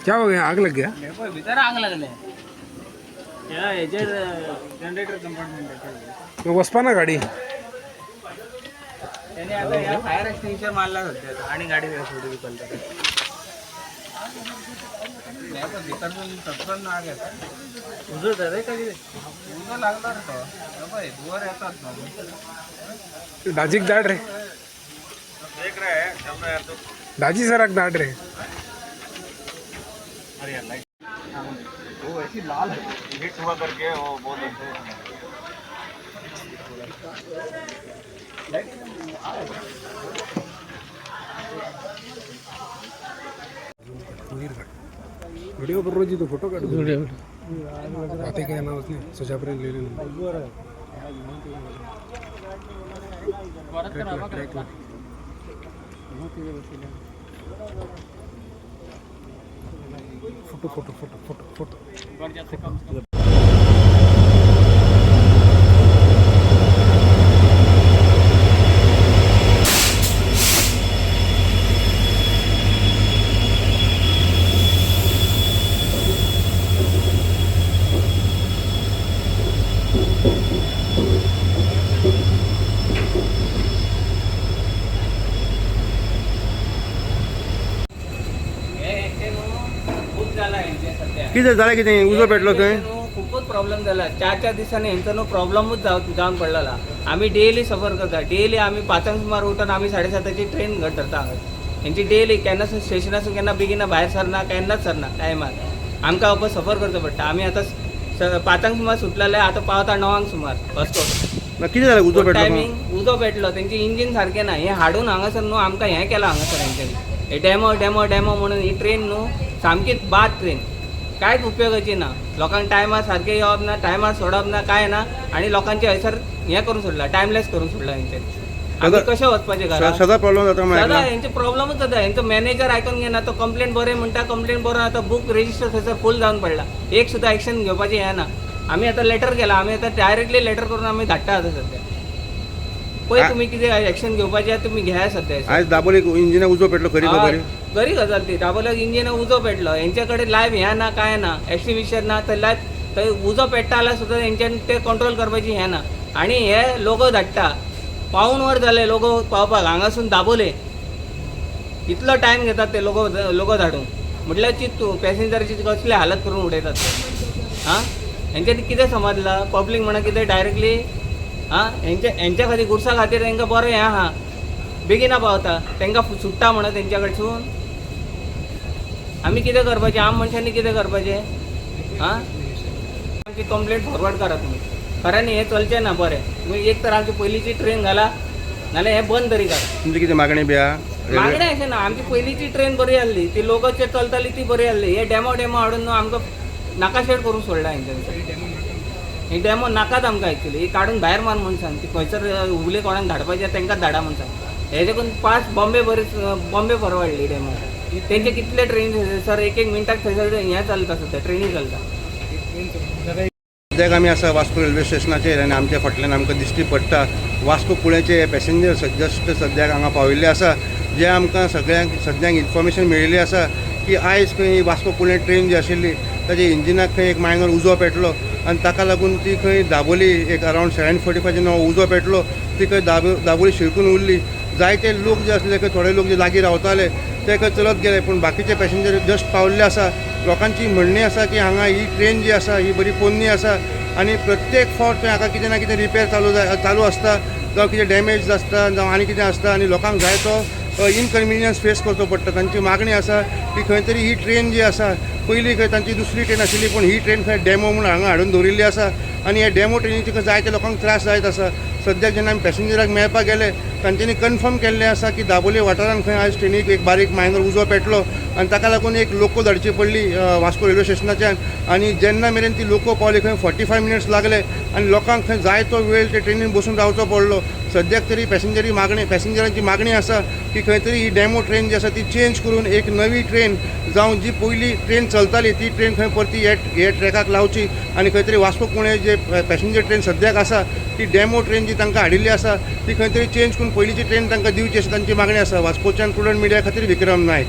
क्या हो गया? आग लग गया? भीतर आग लागले जनरेटर कंपार्टमेंट मग बसपा ना गाडी. त्याने आता या फायर एक्सटिंग्विशर मारला सध्या आणि गाडी सोडली पलटा भीतर तत्पर आग येतात उजळ रे कधी उजळ लागणार दुवर येतात दाजीक दाड रे. देख रहे हैं चल रहा है तो दाजी सराक दाड रे. अरे यार लाइट वो ऐसी लाल है हिट हुआ करके वो बहुत व्हिडिओ बरोबर जी तो फोटो काढ. बातें काय नाव असले सजापर्यंत लिहिलेलं photo photo photo photo photo. किती झालं की नाही उजो पेटलो थंय खूपच प्रॉब्लेम झाला. 4 दिवसांनी यांचा प्रॉब्लेमच जाऊन पडलेला. आम्ही डेली सफर करता. डेली आम्ही 5 सुमार उठून आम्ही 7:30ची ट्रेन धरता हांगा. यांची डेली केन्ना स्टेशनासून केन्ना बेगिना भायर सरना केन्नाच सरना टायमार आमकां वापस सफर करचो पडटा. आम्ही आता 5 सुमार सुटलेले आता पावता 9 सुमार बस स्टॉप. किती झालं उजो पेटलो? टायमिंग उजो पेटलो. त्यांची इंजिन सारखें ना. हे हाडून हांगासर न्हू आमकां हें केलां हांगासर हेंच्यांनी हे डेमो म्हणून ही ट्रेन न्हू सामकीच बाद ट्रेन. कांयच उपयोगाची ना. लोकांक टायमार सारकें येवप ना टायमार सोडप ना काय ना आणि लोकांचे हयसर हें करून सोडला टायमलेस करून सोडला हेंच्यांनी. आमी कशें वचपाचें घरा? सदा प्रॉब्लेम जाता सदा हेंचे प्रॉब्लेमूच जाता. हेंचो मॅनेजर आयकून घेना. तो कंप्लेंट बरें म्हणटा कंप्लेंट बरोवन आतां बुक रेजिस्टर थंयसर फूल जावन पडला. एक सुद्दां एक्शन घेवपाचें हें ना. आमी आतां लेटर केला. आमी आतां डायरेक्टली लेटर करून आमी धाडटा आतां सध्या. पळय तुमी कितें एक्शन घेवपाचें तुमी घेया सध्या. आयज दाबोली इंजिना उजो पेटलो खरी खबर? बरी गजाल ती. दाबोल्याक इंजिन उजो पेटलो. हेंचे कडेन लायव्ह हें ना काय ना एक्सटिंग्विशर ना. थंय लायव्ह थंय उजो पेट्टा जाल्यार सुद्दां हेंच्यानी ते कंट्रोल करपाची हें ना. आनी हे लोगो धाडटा. पावूण वर जाले लोगो पावपाक हांगासून दाबोले. इतलो टायम घेतात ते लोगो धाडूंक. म्हटल्यार चिंत तूं पॅसेंजराची कसली हालत करून उडयतात ते. हां हेंच्यांनी कितें समजलां? पब्लीक म्हणा कितें डायरेक्टली हां हेंच्या खातीर गुड्सा खातीर तांकां बरें हें आहा. बेगिना पावता तांकां सुट्टा म्हणा तेंच्या कडसून. आमी कितें करपाचें? आम मनशांनी कितें करपाचें? हां आमची कंप्लेंट फॉरवर्ड करा तुमी. खऱ्यानी हें चलचें ना बरें. तुमी एक तर आमची पयलींची ट्रेन घाला नाल्यार हें बंद तरी करा. तुमची कितें मागणी बी आहा? मागणें अशें ना. आमची पयलींची ट्रेन बरी आसली ती लोकलचेर चलताली ती बरी आसली. हे डेमो हाडून न्हू आमकां नाकाशेड करून सोडला हेंच्यांनी. ही डेमो नाकात आमकां एक्चुली. ही काडून भायर मार म्हूण सांग. ती खंयसर उगले कोणाक धाडपाचें तांकांच धाडा म्हूण सांग. हे देखून 5 बॉम्बे परवडली डेमो. तेंचे कितले ट्रेन सर एक मिनटाक थंयसर हें चलता सध्या ट्रेनी चलता. सद्याक आमी आसा वास्को रेल्वे स्टेशनाचेर आनी आमच्या फाटल्यान आमकां दिश्टी पडटा वास्को पुणेचे पॅसेंजर जस्ट सद्याक हांगा पाविल्ले आसा. जे आमकां सगळ्यांक सद्याक इन्फॉर्मेशन मेळिल्ली आसा की आयज खंय वास्को पुणे ट्रेन जी आशिल्ली ताजे इंजिनाक खंय एक मायनर उजो पेटलो आनी ताका लागून ती खंय दाबोली एक अरावंड 7:45 जेन्ना उजो पेटलो ती खंय दाबोली शिरकून उरली. जायते लोक जे आसले खंय थोडे लोक जे लागीं रावताले ते खंय चलत गेले पूण बाकीचे पॅसेंजर जस्ट पावल्ले आसा. लोकांची म्हणणी आसा की हांगा ही ट्रेन जी आसा ही बरी पोरणी आसा आनी प्रत्येक फावट थंय हाका कितें ना कितें रिपेर चालू आसता जावं कितें डॅमेज आसता जावं आनी कितें आसता आनी लोकांक जाय तो इनकन्विनियन्स फेस करचो पडटा. तांची मागणी आसा की खंय तरी ही ट्रेन जी आसा पयलीं खंय तांची दुसरी ट्रेन आशिल्ली पूण ही ट्रेन खंय डेमो म्हणून हांगा हाडून दवरिल्ली आसा आनी हे डेमो ट्रेनीचे खंय जायते लोकांक त्रास जायत आसा. सद्याक जेन्ना आमी पॅसेंजराक मेळपाक गेले तांच्यांनी कन्फर्म केल्लें आसा की दाबोले वाठारांत खंय आयज ट्रेनीक एक बारीक मायनर उजो पेटलो आनी ताका लागून एक लोको धाडची पडली वास्को रेल्वे स्टेशनाच्यान. आनी जेन्ना मेरेन ती लोको पावली खंय 45 मिनिट्स लागले आनी लोकांक खंय जाय तो वेळ ते ट्रेनीन बसून रावचो पडलो. सद्याक तरी पॅसेंजरांची मागणी आसा की खंय तरी ही डेमो ट्रेन जी आसा ती चेंज करून एक नवी ट्रेन जावं जी पयली ट्रेन चलताली ती ट्रेन खंय परती हे ट्रॅकाक लावची आनी खंय तरी वास्को पुणे जे पॅसेंजर ट्रेन सद्याक आसा ती डेमो ट्रेन जी तांकां हाडिल्ली आसा ती खंय तरी चेंज करून पयलींची ट्रेन तांकां दिवची अशी तांची मागणी आसा. वास्कोच्यान प्रुडंट मिडिया खातीर विक्रम नायक.